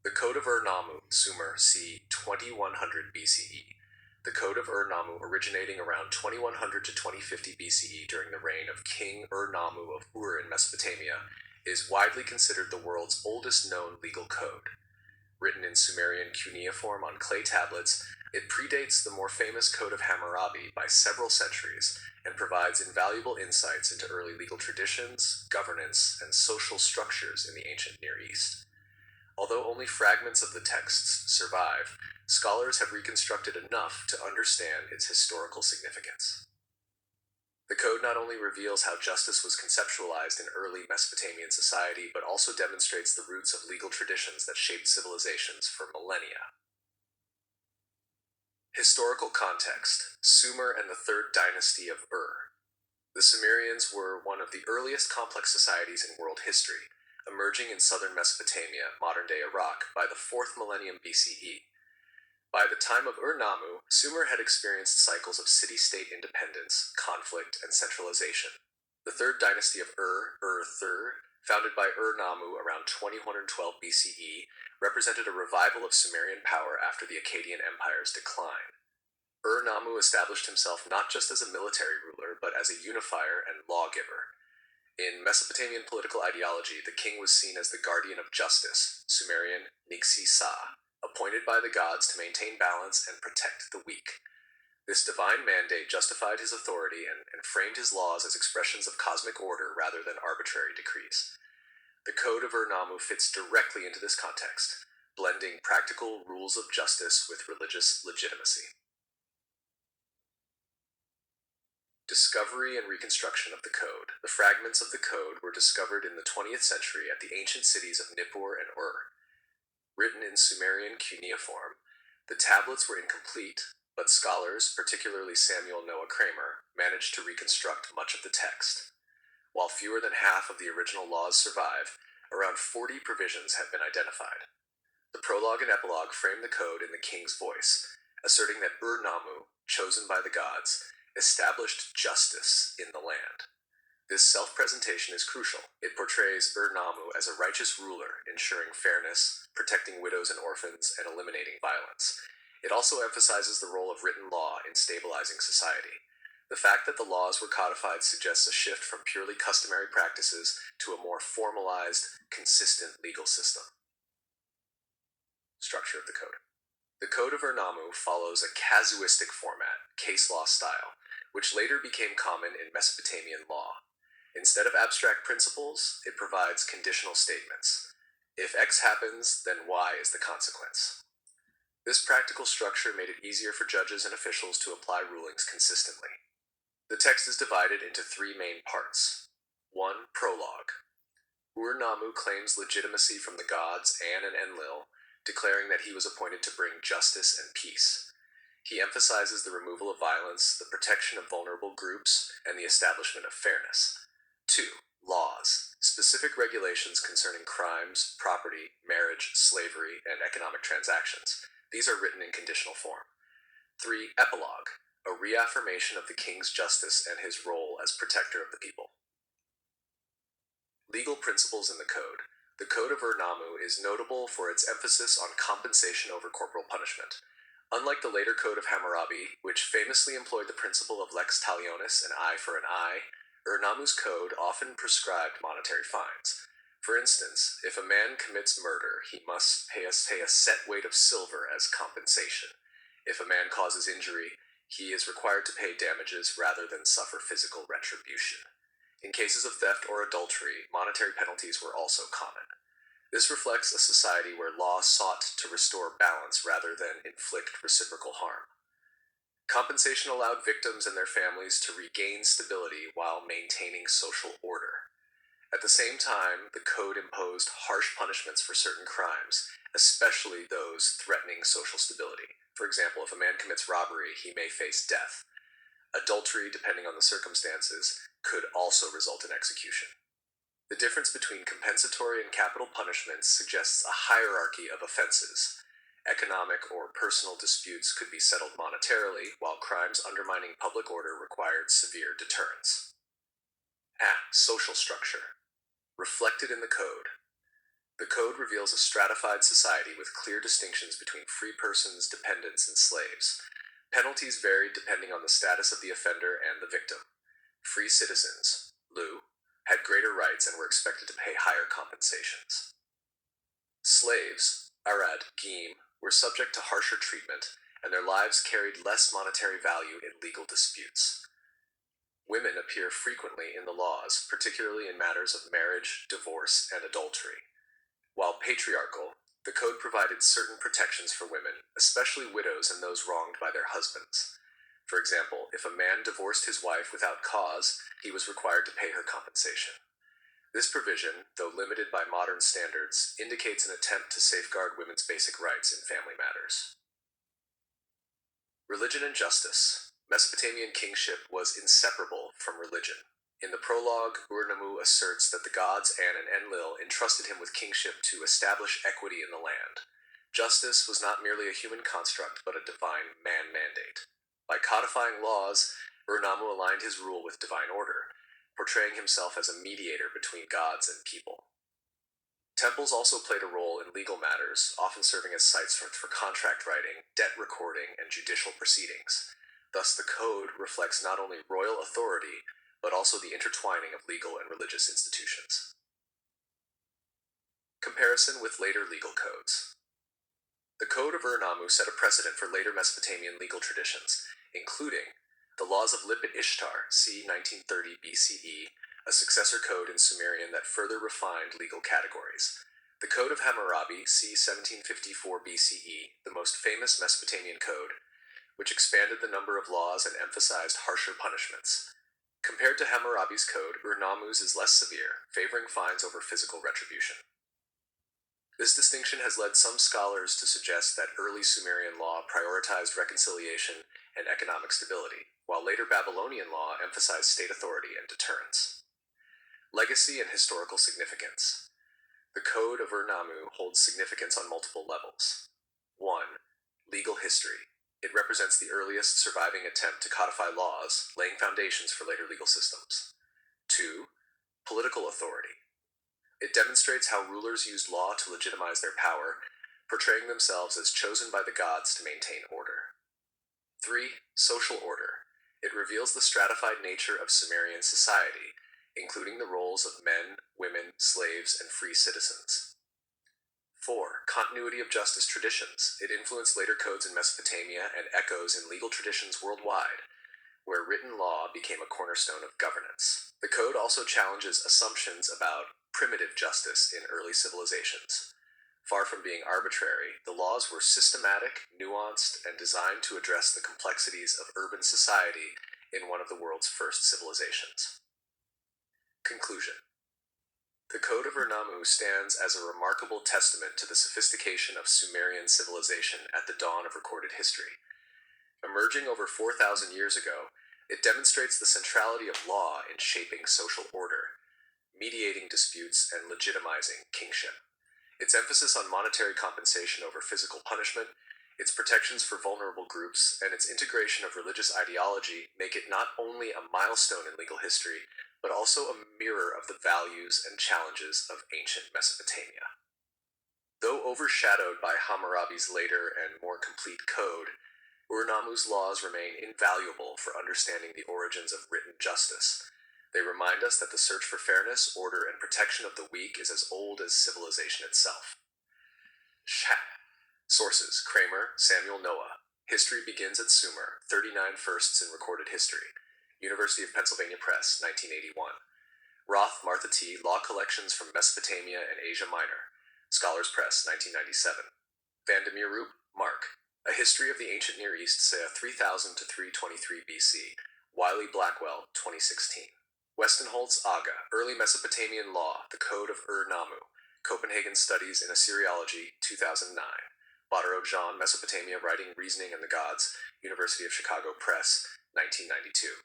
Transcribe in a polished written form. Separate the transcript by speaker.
Speaker 1: The Code of Ur-Nammu, Sumer, c. 2100 BCE. The Code of Ur-Nammu, originating around 2100 to 2050 BCE during the reign of King Ur-Nammu of Ur in Mesopotamia, is widely considered the world's oldest known legal code. Written in Sumerian cuneiform on clay tablets, it predates the more famous Code of Hammurabi by several centuries and provides invaluable insights into early legal traditions, governance, and social structures in the ancient Near East. Although only fragments of the texts survive, scholars have reconstructed enough to understand its historical significance. The code not only reveals how justice was conceptualized in early Mesopotamian society, but also demonstrates the roots of legal traditions that shaped civilizations for millennia. Historical context: Sumer and the Third Dynasty of Ur. The Sumerians were one of the earliest complex societies in world history, emerging in southern Mesopotamia, modern-day Iraq, by the 4th millennium BCE. By the time of Ur-Nammu, Sumer had experienced cycles of city-state independence, conflict, and centralization. The Third Dynasty of Ur-III, founded by Ur-Nammu around 2112 BCE, represented a revival of Sumerian power after the Akkadian Empire's decline. Ur-Nammu established himself not just as a military ruler, but as a unifier and lawgiver. In Mesopotamian political ideology, the king was seen as the guardian of justice, Sumerian Nixi-Sa, appointed by the gods to maintain balance and protect the weak. This divine mandate justified his authority and framed his laws as expressions of cosmic order rather than arbitrary decrees. The Code of Ur-Nammu fits directly into this context, blending practical rules of justice with religious legitimacy. Discovery and reconstruction of the code. The fragments of the code were discovered in the 20th century at the ancient cities of Nippur and Ur. Written in Sumerian cuneiform, the tablets were incomplete, but scholars, particularly Samuel Noah Kramer, managed to reconstruct much of the text. While fewer than half of the original laws survive, around 40 provisions have been identified. The prologue and epilogue frame the code in the king's voice, asserting that Ur-Nammu, chosen by the gods, established justice in the land. This self-presentation is crucial. It portrays Ur-Nammu as a righteous ruler, ensuring fairness, protecting widows and orphans, and eliminating violence. It also emphasizes the role of written law in stabilizing society. The fact that the laws were codified suggests a shift from purely customary practices to a more formalized, consistent legal system. Structure of the code. The Code of Ur-Nammu follows a casuistic format, case law style, which later became common in Mesopotamian law. Instead of abstract principles, it provides conditional statements. If X happens, then Y is the consequence. This practical structure made it easier for judges and officials to apply rulings consistently. The text is divided into 3 main parts. 1. Prologue. Ur-Nammu claims legitimacy from the gods, An and Enlil, declaring that he was appointed to bring justice and peace. He emphasizes the removal of violence, the protection of vulnerable groups, and the establishment of fairness. 2. Laws. Specific regulations concerning crimes, property, marriage, slavery, and economic transactions. These are written in conditional form. 3. Epilogue. A reaffirmation of the king's justice and his role as protector of the people. Legal principles in the code. The Code of Ur-Nammu is notable for its emphasis on compensation over corporal punishment. Unlike the later Code of Hammurabi, which famously employed the principle of lex talionis, an eye for an eye, Ur-Nammu's code often prescribed monetary fines. For instance, if a man commits murder, he must pay a set weight of silver as compensation. If a man causes injury, he is required to pay damages rather than suffer physical retribution. In cases of theft or adultery, monetary penalties were also common. This reflects a society where law sought to restore balance rather than inflict reciprocal harm. Compensation allowed victims and their families to regain stability while maintaining social order. At the same time, the code imposed harsh punishments for certain crimes, especially those threatening social stability. For example, if a man commits robbery, he may face death. Adultery, depending on the circumstances, could also result in execution. The difference between compensatory and capital punishments suggests a hierarchy of offenses. Economic or personal disputes could be settled monetarily, while crimes undermining public order required severe deterrence. Social structure. Reflected in the code. The code reveals a stratified society with clear distinctions between free persons, dependents, and slaves. Penalties varied depending on the status of the offender and the victim. Free citizens, Lu, had greater rights and were expected to pay higher compensations. Slaves, Arad, Geem, were subject to harsher treatment, and their lives carried less monetary value in legal disputes. Women appear frequently in the laws, particularly in matters of marriage, divorce, and adultery. While patriarchal, the code provided certain protections for women, especially widows and those wronged by their husbands. For example, if a man divorced his wife without cause, he was required to pay her compensation. This provision, though limited by modern standards, indicates an attempt to safeguard women's basic rights in family matters. Religion and justice. Mesopotamian kingship was inseparable from religion. In the prologue, Ur-Nammu asserts that the gods An and Enlil entrusted him with kingship to establish equity in the land. Justice was not merely a human construct, but a divine man-mandate. By codifying laws, Ur-Nammu aligned his rule with divine order, portraying himself as a mediator between gods and people. Temples also played a role in legal matters, often serving as sites for contract writing, debt recording, and judicial proceedings. Thus, the code reflects not only royal authority, but also the intertwining of legal and religious institutions. Comparison with later legal codes. The Code of Ur-Nammu set a precedent for later Mesopotamian legal traditions, including the Laws of Lipit Ishtar, c. 1930 BCE, a successor code in Sumerian that further refined legal categories. The Code of Hammurabi, c. 1754 BCE, the most famous Mesopotamian code, which expanded the number of laws and emphasized harsher punishments. Compared to Hammurabi's code, Ur-Nammu's is less severe, favoring fines over physical retribution. This distinction has led some scholars to suggest that early Sumerian law prioritized reconciliation and economic stability, while later Babylonian law emphasized state authority and deterrence. Legacy and historical significance. The Code of Ur-Nammu holds significance on multiple levels. 1. Legal history. It represents the earliest surviving attempt to codify laws, laying foundations for later legal systems. 2. Political authority. It demonstrates how rulers used law to legitimize their power, portraying themselves as chosen by the gods to maintain order. 3. Social order. It reveals the stratified nature of Sumerian society, including the roles of men, women, slaves, and free citizens. 4. Continuity of justice traditions. It influenced later codes in Mesopotamia and echoes in legal traditions worldwide, where written law became a cornerstone of governance. The code also challenges assumptions about primitive justice in early civilizations. Far from being arbitrary, the laws were systematic, nuanced, and designed to address the complexities of urban society in one of the world's first civilizations. Conclusion. The Code of Ur-Nammu stands as a remarkable testament to the sophistication of Sumerian civilization at the dawn of recorded history. Emerging over 4,000 years ago, it demonstrates the centrality of law in shaping social order, mediating disputes, and legitimizing kingship. Its emphasis on monetary compensation over physical punishment, its protections for vulnerable groups, and its integration of religious ideology make it not only a milestone in legal history, but also a mirror of the values and challenges of ancient Mesopotamia. Though overshadowed by Hammurabi's later and more complete code, Ur-Nammu's laws remain invaluable for understanding the origins of written justice. They remind us that the search for fairness, order, and protection of the weak is as old as civilization itself. Sources: Kramer, Samuel Noah. History Begins at Sumer, 39 Firsts in Recorded History. University of Pennsylvania Press, 1981. Roth, Martha T. Law Collections from Mesopotamia and Asia Minor. Scholars Press, 1997. Van de Meerhoop, Mark. A History of the Ancient Near East, circa 3000 to 323 BC. Wiley Blackwell, 2016. Westenholz, Aga. Early Mesopotamian Law, The Code of Ur-Nammu. Copenhagen Studies in Assyriology, 2009. Botteriot Jean, Mesopotamia, Writing, Reasoning, and the Gods. University of Chicago Press, 1992.